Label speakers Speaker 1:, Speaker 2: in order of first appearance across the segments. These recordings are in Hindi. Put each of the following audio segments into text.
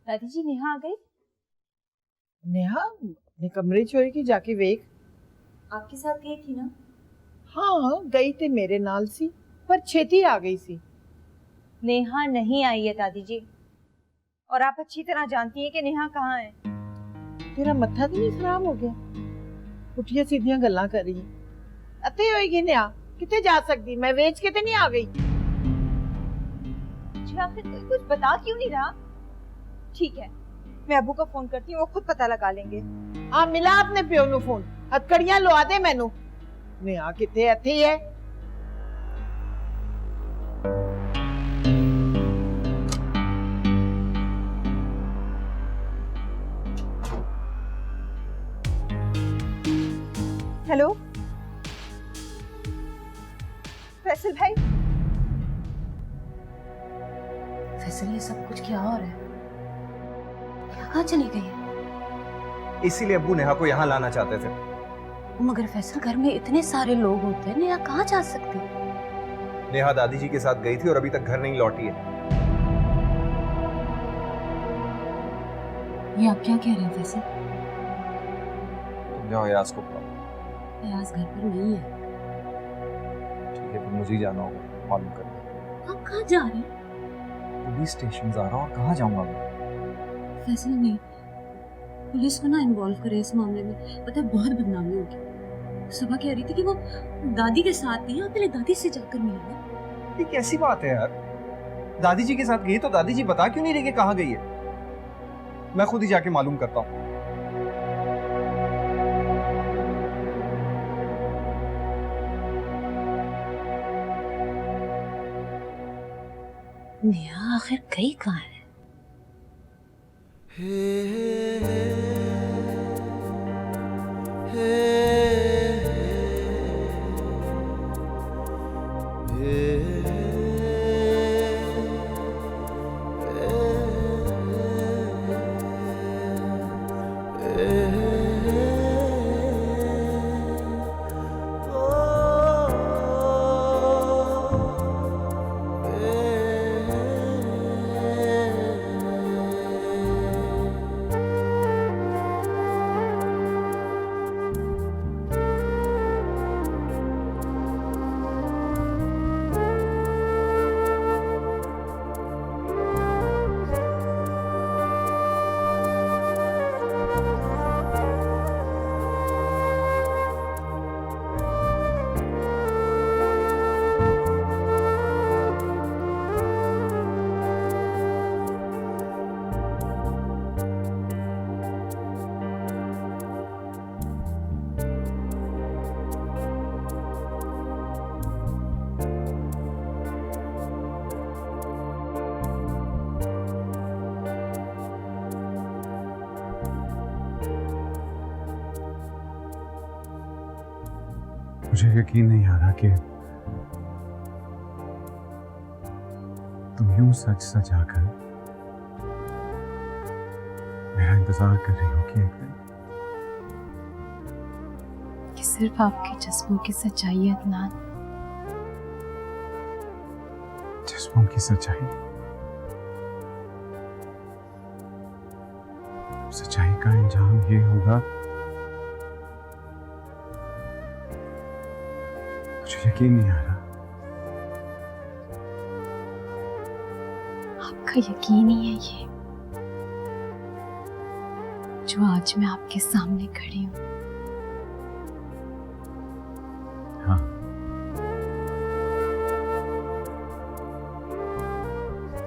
Speaker 1: दादी जी नेहा आ गई?
Speaker 2: नेहा ने कमरे चोरी की जाके वेख।
Speaker 1: आपके साथ गई थी ना?
Speaker 2: हाँ गई ते मेरे नाल सी पर छेती आ गई सी।
Speaker 1: नेहा नहीं आई है दादी जी, और आप अच्छी तरह जानती हैं कि नेहा कहाँ है।
Speaker 2: तेरा मत्था तो नहीं खराब हो गया? पुठिया सीधियां गल्लां कर रही अते होएगी नेहा किते जा सकती, मैं वेच के ते नहीं आ गई।
Speaker 1: जी आखिर कोई कुछ बता क्यों नहीं रहा? ठीक है, मैं अबू को फोन करती हूँ, वो खुद पता लगा लेंगे।
Speaker 2: हाँ मिला अपने प्यो नु फोन, हथकड़ियां लवा दे मैनू। नेहा किते इत्थे ही है।
Speaker 1: हेलो फैसल भाई।
Speaker 3: फैसल ये सब कुछ क्या हो रहा है? कहाँ चली गई है?
Speaker 4: इसीलिए अब्बू नेहा को यहाँ लाना चाहते थे।
Speaker 3: मगर फैसल घर में इतने सारे लोग होते हैं, नेहा कहाँ जा सकती?
Speaker 4: नेहा दादी जी के साथ गई थी और अभी तक घर नहीं लौटी है।
Speaker 3: ये आप क्या कह रहे हैं फैसल?
Speaker 4: तुम जाओ यास को बुलाओ।
Speaker 3: फयाज घर पर नहीं है।
Speaker 4: ठीक है फिर मुझे ही जाना होगा मालूम करना।
Speaker 3: आप कहाँ जा रहे हैं?
Speaker 4: पुलिस स्टेशन जा रहा हूँ और कहाँ जाऊंगा मैं?
Speaker 3: फैसल नहीं, पुलिस को ना इन्वॉल्व करे इस मामले में, पता है बहुत बदनामी होगी। सबा कह रही थी कि वो दादी के साथ नहीं है, पहले दादी से जाकर मिलेगा।
Speaker 4: ये कैसी बात है यार? दादी जी के साथ गई तो दादी जी बता क्यों नहीं रही कि कहाँ गई है? मैं खुद ही जाके मालूम करता हूँ।
Speaker 3: नेहा आखिर गई कहाँ है?
Speaker 5: मुझे यकीन नहीं आ रहा कि तुम यूं सच सच आकर मेरा इंतजार कर रही हो कि एक दिन
Speaker 3: कि सिर्फ आपके जज्बों की सच्चाई है अदनान।
Speaker 5: जज्बों की सच्चाई, सच्चाई का अंजाम ये होगा। मुझे यकीन नहीं आ रहा।
Speaker 3: आपका यकीन ही है ये जो आज मैं आपके सामने खड़ी हूँ।
Speaker 5: हाँ,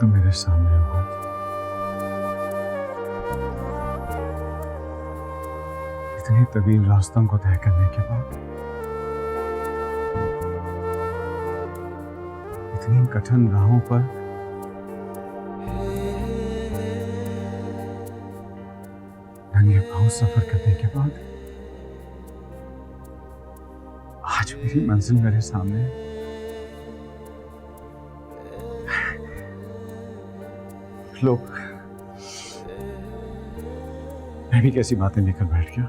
Speaker 5: तुम मेरे सामने हो। इतने तवील रास्तों को तय करने के बाद, इतनी कठिन राहों पर नंगे पांव सफर करने के बाद आज मेरी मंजिल मेरे सामने है। लोग, मैं भी कैसी बातें लेकर बैठ गया।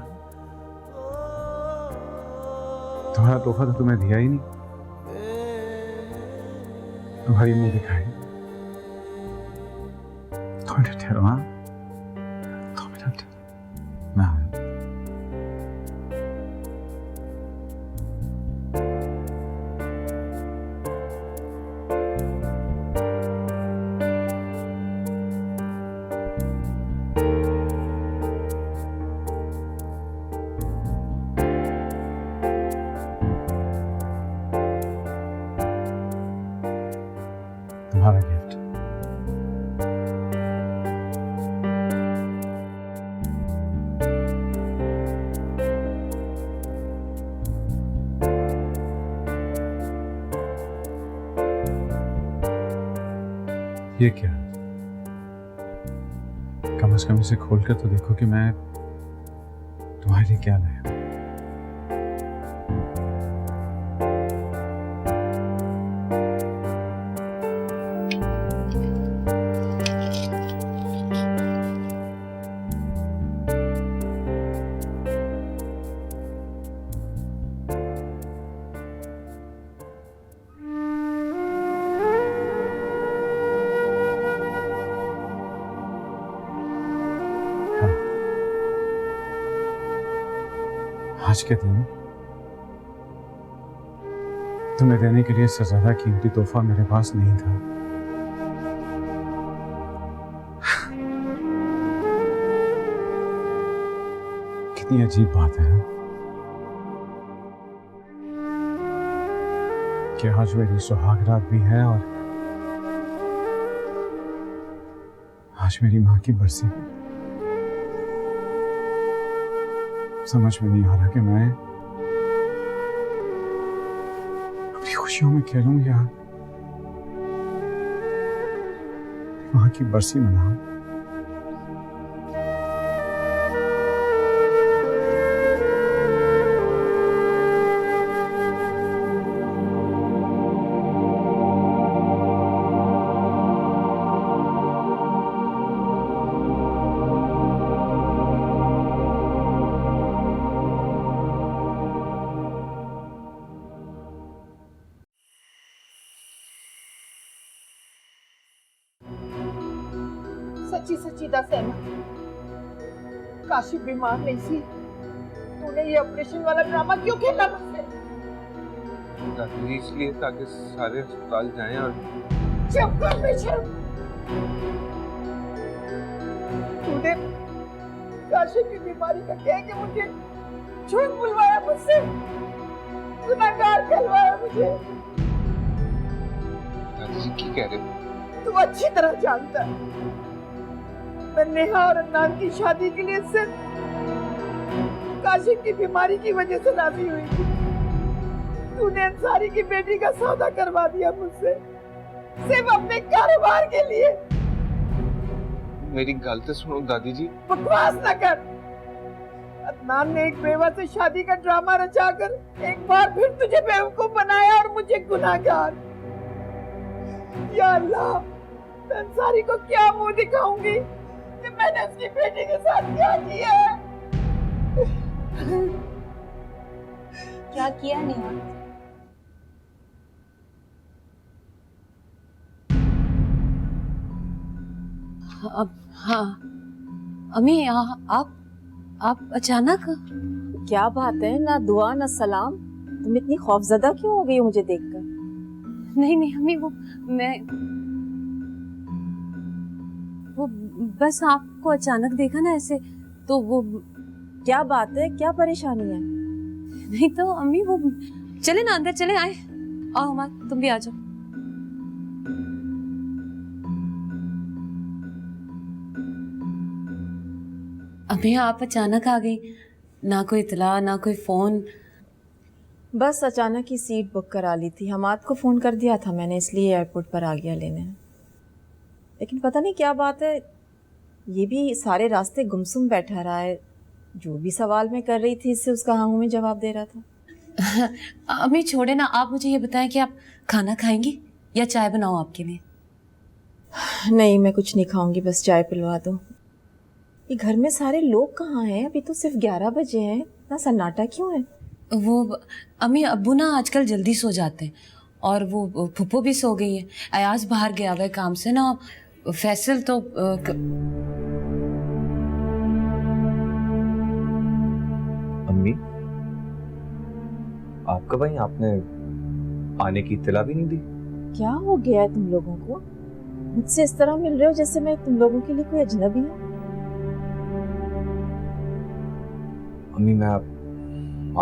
Speaker 5: तुम्हारा तोहफा तो तुम्हें दिया ही नहीं, तुम्हारी मुंह दिखाई। थोड़े ठहरो, हाँ ये क्या? कम से कम इसे खोल कर तो देखो कि मैं तुम्हारे लिए क्या लाया। आज के दिन तुम्हें देने के लिए इससे ज्यादा कीमती तोहफा मेरे पास नहीं था। कितनी अजीब बात है कि आज मेरी सुहागरात भी है और आज मेरी माँ की बरसी भी। समझ में नहीं आ रहा कि मैं अपनी खुशियों में खेलूं या वहां की बरसी मनाऊं।
Speaker 2: सच्ची सच्ची दस है ना, काशी बीमार नहीं सी? तूने ये ऑपरेशन वाला ड्रामा क्यों खेला मुझसे?
Speaker 4: दादी इसलिए ताकि सारे अस्पताल जाएं और
Speaker 2: चुप कर बेशर्म। तूने काशी की बीमारी का कह के मुझे झूठ बुलवाया, मुझसे गुनाहगार कहलवाया मुझे।
Speaker 4: दादी जी क्या कह रहे हो?
Speaker 2: तू अच्छी तरह जानता है मैं नेहा और अदनान की शादी के लिए सिर्फ काशिफ की बीमारी की वजह से राजी हुई थी। तूने अंसारी की बेटी का सौदा करवा दिया मुझसे सिर्फ अपने कारोबार के लिए।
Speaker 4: मेरी गल तो सुनो दादी जी।
Speaker 2: बकवास न कर। अदनान ने एक बेवा से शादी का ड्रामा रचाकर एक बार फिर तुझे बेवकूफ बनाया और मुझे गुनाहगार। या अल्लाह, मैं अंसारी को क्या मुंह दिखाऊंगी कि मैंने उसकी बेटी के साथ क्या किया है?
Speaker 1: क्या किया नेहा?
Speaker 3: अब हाँ अम्मी आप अचानक?
Speaker 6: क्या बात है, ना दुआ ना सलाम। तुम इतनी खौफजदा क्यों हो गई हो मुझे देखकर?
Speaker 3: नहीं अम्मी, वो बस आपको अचानक देखा ना ऐसे, तो वो।
Speaker 6: क्या बात है, क्या परेशानी है?
Speaker 3: नहीं तो अम्मी वो, चले ना अंदर चले, आए आओ हमार, तुम भी आ जाओ। अम्मी आप अचानक आ गई, ना कोई इतला ना कोई फोन।
Speaker 6: बस अचानक ही सीट बुक करा ली थी। हमाद को फ़ोन कर दिया था मैंने, इसलिए एयरपोर्ट पर आ गया लेने। लेकिन पता नहीं क्या बात है, ये भी सारे रास्ते गुमसुम बैठा रहा है। जो भी सवाल मैं कर रही थी इससे उसका हाँ में जवाब दे रहा था।
Speaker 3: अम्मी छोड़े ना, आप मुझे ये बताएं कि आप खाना खाएंगी या चाय बनाऊं आपके लिए?
Speaker 6: नहीं, मैं कुछ नहीं खाऊंगी, बस चाय पिलवा दो। ये घर में सारे लोग कहाँ हैं? अभी तो सिर्फ 11 बजे हैं, इतना सन्नाटा क्यों है?
Speaker 3: वो अम्मी अब्बू ना आजकल जल्दी सो जाते हैं और वो फुप्पो भी सो गई है। अयाज बाहर गया हुआ है काम से ना, फैसल तो
Speaker 4: अम्मी आप कब आई? आपने आने की इत्तला भी नहीं दी।
Speaker 6: क्या हो गया है तुम लोगों को? मुझसे इस तरह मिल रहे हो जैसे मैं तुम लोगों के लिए कोई अजनबी हूँ।
Speaker 4: अम्मी मैं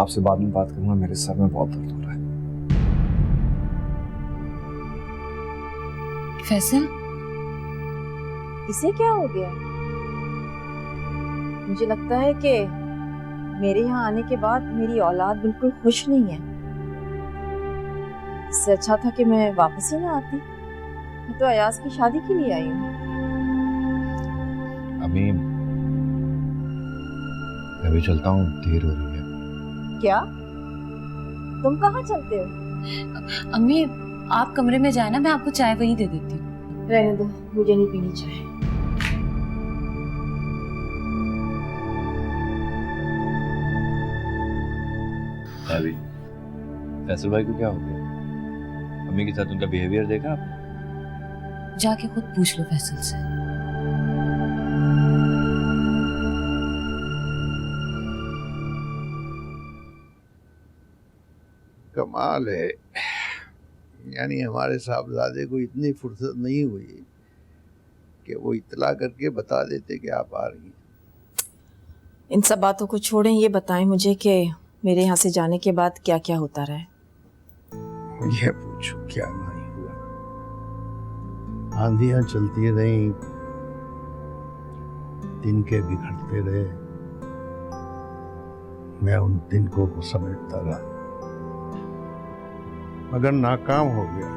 Speaker 4: आपसे बाद में बात करूंगा, मेरे सर में बहुत दर्द हो रहा है।
Speaker 3: फैसल
Speaker 6: इसे क्या हो गया? मुझे लगता है कि मेरे यहाँ आने के बाद मेरी औलाद बिल्कुल खुश नहीं है। इससे अच्छा था कि मैं वापस ही ना आती। मैं तो अयाज की शादी के लिए आई हूँ।
Speaker 7: अम्मी मैं भी चलता हूँ, देर हो रही है।
Speaker 6: क्या? तुम कहाँ चलते हो?
Speaker 3: अम्मी आप कमरे में जाए ना, मैं आपको चाय वहीं दे देती हूँ।
Speaker 6: रहने दो, मुझे नहीं पीनी चाय।
Speaker 7: भाभी फैसल भाई को क्या हो गया? अम्मी के साथ उनका बिहेवियर देखा आपने?
Speaker 3: जाके खुद पूछ लो फैसल से।
Speaker 8: कमाल है, यानी हमारे साहबजादे को इतनी फुर्सत नहीं हुई कि वो इतला करके बता देते कि आप आ रही हैं।
Speaker 6: इन सब बातों को छोड़ें, ये बताएं मुझे कि मेरे यहाँ से जाने के बाद क्या क्या होता रहा है।
Speaker 8: ये पूछो क्या नहीं हुआ। आंधियां चलती रहीं, तिनके बिखरते रहे, मैं उन तिनकों को समेटता रहा, मगर नाकाम हो गया।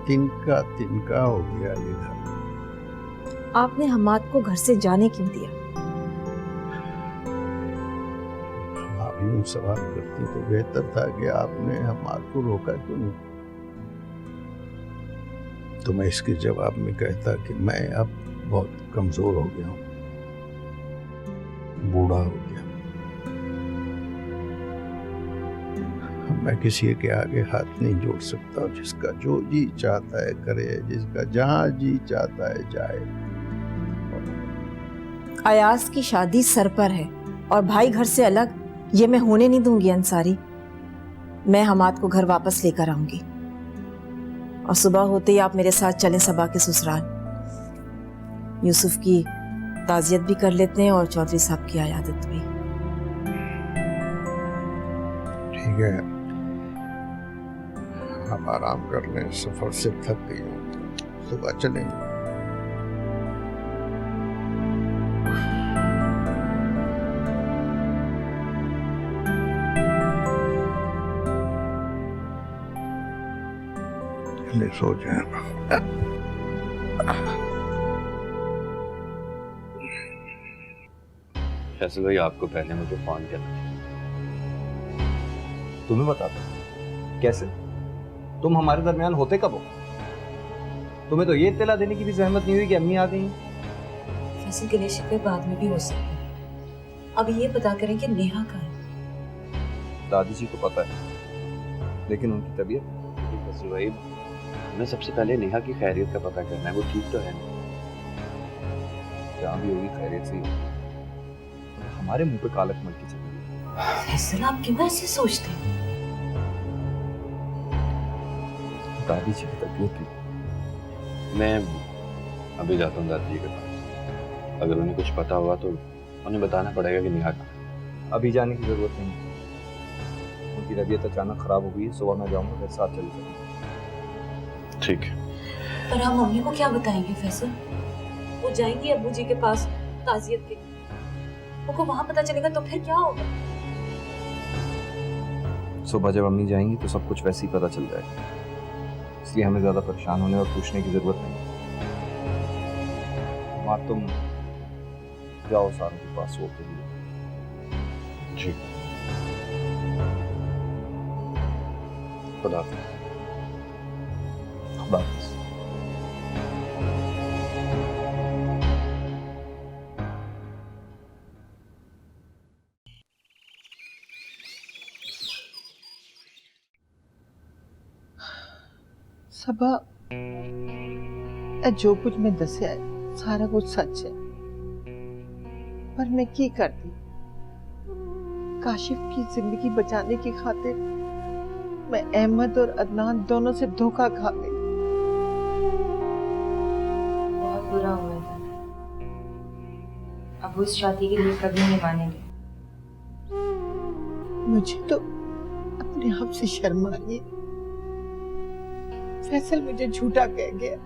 Speaker 8: तिनका तिनका हो गया ये घर।
Speaker 6: आपने हमाद को घर से जाने क्यों दिया?
Speaker 8: आप यूं सवाल करती तो बेहतर था कि आपने हमाद को रोका क्यों नहीं। तो मैं इसके जवाब में कहता कि मैं अब बहुत कमजोर हो गया हूं, बूढ़ा हो गया। मैं किसी के आगे हाथ नहीं जोड़ सकता। जिसका जो जी चाहता है करे, जिसका जहां जी चाहता है जाए।
Speaker 6: अयाज की शादी सर पर है और भाई घर से अलग, ये मैं होने नहीं दूंगी अंसारी। मैं हमाद को घर वापस लेकर आऊंगी और सुबह होते ही आप मेरे साथ चलें सबा के ससुराल। यूसुफ की ताजियत भी कर लेते हैं और चौधरी साहब की आयादत भी।
Speaker 8: ठीक है, आप आराम कर लें, सफर से थक गई हूँ, सुबह चलेंगे। चले सो जाए।
Speaker 7: फैसल भाई आपको पहले मुझे फोन करना चाहिए।
Speaker 4: तुम्हें बताता कैसे? तुम हमारे दरमियान होते कब हो? तुम्हें तो ये इत्तला देने की भी जहमत नहीं हुई कि अम्मी आ गई।
Speaker 3: फैसल के लिए शिकवे बाद में भी हो सकता है। अब ये पता करें कि नेहा कहाँ है।
Speaker 4: दादी जी को पता है, लेकिन उनकी तबीयत।
Speaker 7: फैसल भाई हमें सबसे पहले नेहा की खैरियत का पता करना है, वो ठीक तो है ना?
Speaker 4: जहाँ भी होगी खैरियत से हमारे मुंह पे कालक मल की चली।
Speaker 3: फैसल आप क्यों ऐसे सोचते हैं?
Speaker 4: दादी जी की तबीयत भी।
Speaker 7: मैं अभी जाता हूँ दादी जी के पास। अगर उन्हें कुछ पता हुआ तो उन्हें बताना पड़ेगा कि नेहा कहाँ है।
Speaker 4: अभी जाने की जरूरत नहीं, उनकी तबीयत अचानक खराब हो गई। सुबह मैं जाऊंगा, मेरे साथ चले जाऊंगा।
Speaker 7: ठीक है।
Speaker 3: पर हम मम्मी को क्या बताएंगे फैसल? वो जाएंगी अब्बू जी के पास ताजियत के, उनको वहां पता चलेगा तो फिर क्या होगा?
Speaker 4: सुबह जब अम्मी जाएंगी तो सब कुछ वैसे ही पता चल जाएगा, इसलिए हमें ज्यादा परेशान होने और पूछने की जरूरत नहीं। माँ तुम जाओ सारों के पास सो के लिए।
Speaker 7: जी खुदा हाफिज़।
Speaker 4: खुदा हाफिज़।
Speaker 2: सबा जो कुछ मैं दसिया है सारा कुछ सच है, पर मैं की करती? काशिफ की जिंदगी बचाने की खातिर मैं अहमद और अदनान दोनों से धोखा खा गई।
Speaker 1: बहुत बुरा हुआ था। अब वो इस शादी के लिए कभी नहीं मानेंगे।
Speaker 2: मुझे तो अपने आप से शर्म आ रही है। फैसल मुझे झूठा कह गया,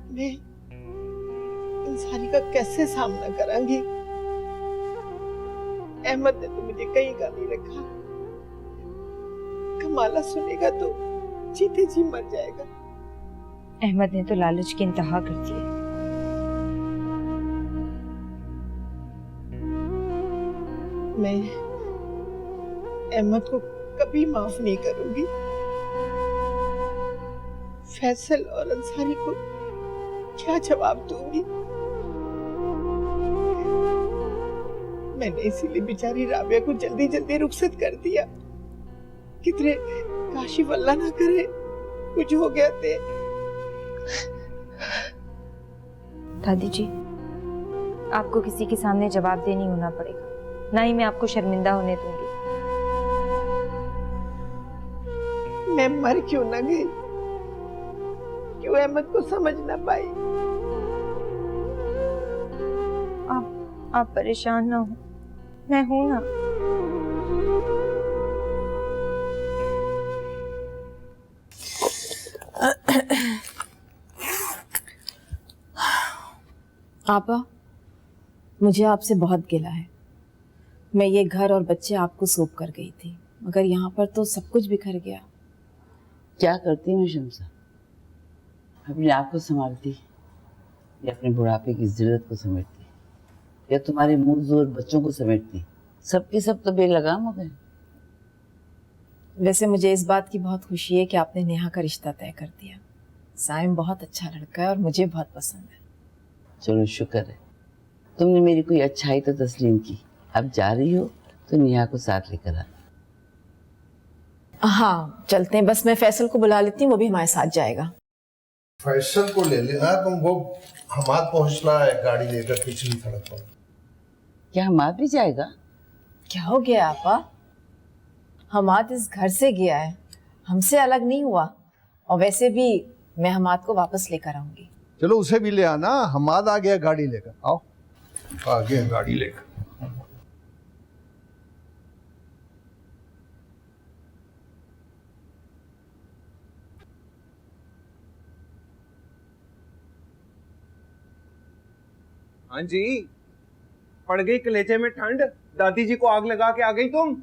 Speaker 2: मैं इंसानी का कैसे सामना करांगी? अहमद ने तो मुझे कहीं का नहीं रखा। कमाला सुनेगा तो जीते जी मर जाएगा।
Speaker 1: अहमद ने तो लालच की इंतहा कर दी है।
Speaker 2: मैं अहमद को कभी माफ नहीं करूंगी। फैसल और अंसारी को क्या जवाब दूंगी? मैंने इसीलिए बेचारी राबिया को जल्दी जल्दी रुखसत कर दिया। कितने काशिफ अल्लाह ना करे कुछ हो गया थे।
Speaker 1: दादी जी, आपको किसी के सामने जवाबदेह नहीं होना पड़ेगा, ना ही मैं आपको शर्मिंदा होने दूंगी।
Speaker 2: मैं मर क्यों ना गई? क्यों अहमद को समझ ना पाई?
Speaker 1: आप परेशान ना हो, मैं हूं ना।
Speaker 6: आपा, मुझे आपसे बहुत गिला है। मैं ये घर और बच्चे आपको सौंप कर गई थी, मगर यहाँ पर तो सब कुछ बिखर गया।
Speaker 9: क्या करती मैं शमसा? अपने आप को संभालती या अपने बुढ़ापे की जिल्लत को समेटती या तुम्हारे मुंह जोर बच्चों को समेटती? सबके सब तो बेलगाम हो गए।
Speaker 6: वैसे मुझे इस बात की बहुत खुशी है कि आपने नेहा का रिश्ता तय कर दिया। साइम बहुत अच्छा लड़का है और मुझे बहुत पसंद है।
Speaker 9: चलो शुक्र है, तुमने मेरी कोई अच्छाई तो तस्लीम की। अब जा रही हो तो नेहा को साथ लेकर आ।
Speaker 6: हाँ चलते हैं, बस मैं फैसल को बुला लेती हूँ, वो भी हमारे साथ जाएगा।
Speaker 8: फैसल को ले लेना तुम, वो हमाद पहुंचना है गाड़ी लेकर पिछली सड़क पर।
Speaker 9: क्या हमाद भी जाएगा?
Speaker 6: क्या हो गया आपा? हमाद इस घर से गया है, हमसे अलग नहीं हुआ। और वैसे भी मैं हमाद को वापस लेकर आऊंगी।
Speaker 8: चलो उसे भी ले आना। हमाद आ गया गाड़ी लेकर। आओ, आ गया गाड़ी लेकर।
Speaker 10: हाँ जी, पड़ गई कलेजे में ठंड। दादी जी को आग लगा के आ गई तुम।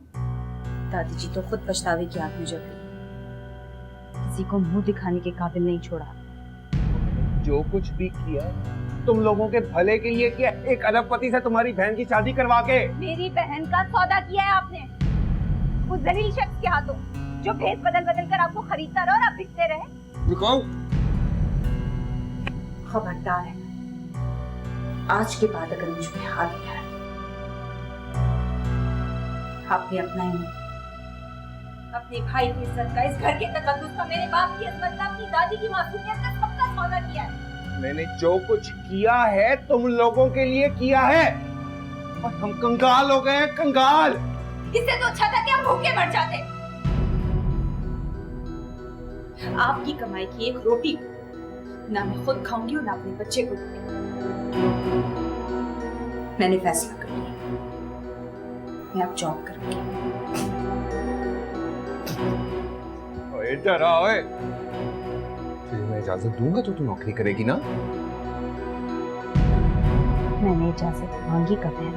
Speaker 1: दादी जी तो खुद पछतावे की आग में जल गई, किसी को मुंह दिखाने के काबिल नहीं छोड़ा।
Speaker 10: जो कुछ भी किया तुम लोगों के भले के लिए किया। एक अरबपति से तुम्हारी बहन की शादी करवा के
Speaker 1: मेरी बहन का सौदा किया है आपने, उस जलील शख्स के हाथों, जो भेद बदल बदल कर आपको खरीदता रहा और आप बिकते रहे।
Speaker 10: रुको,
Speaker 3: खबरदार है, आज के बाद अगर मुझ पे हाथ उठाया आपने अपना ही नहीं,
Speaker 1: अपने भाई की इज्जत का, इस घर के तकद्दुस का, मेरे बाप की इज्जत का, अपनी दादी की मासूमियत का, सबका सौदा किया है।
Speaker 10: मैंने जो कुछ किया है तुम लोगों के लिए किया है, और हम कंगाल हो गए हैं, कंगाल।
Speaker 1: इससे तो अच्छा था कि हम भूखे मर जाते।
Speaker 3: आपकी कमाई की एक रोटी ना मैं खुद खाऊंगी और ना अपने बच्चे को दूंगी। मैंने फैसला कर लिया, मैं अब जॉब करूंगी।
Speaker 10: इधर आओ। तुझे मैं इजाजत दूंगा तो तू नौकरी करेगी ना?
Speaker 1: मैंने इजाजत मांगी कब है?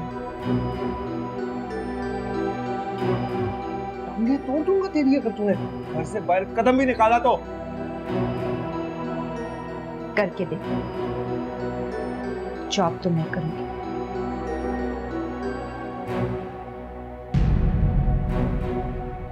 Speaker 10: टांगे तोड़ दूंगा तेरी अगर तूने घर से बाहर कदम भी निकाला तो।
Speaker 1: करके दे, जॉब तो मैं करूंगी।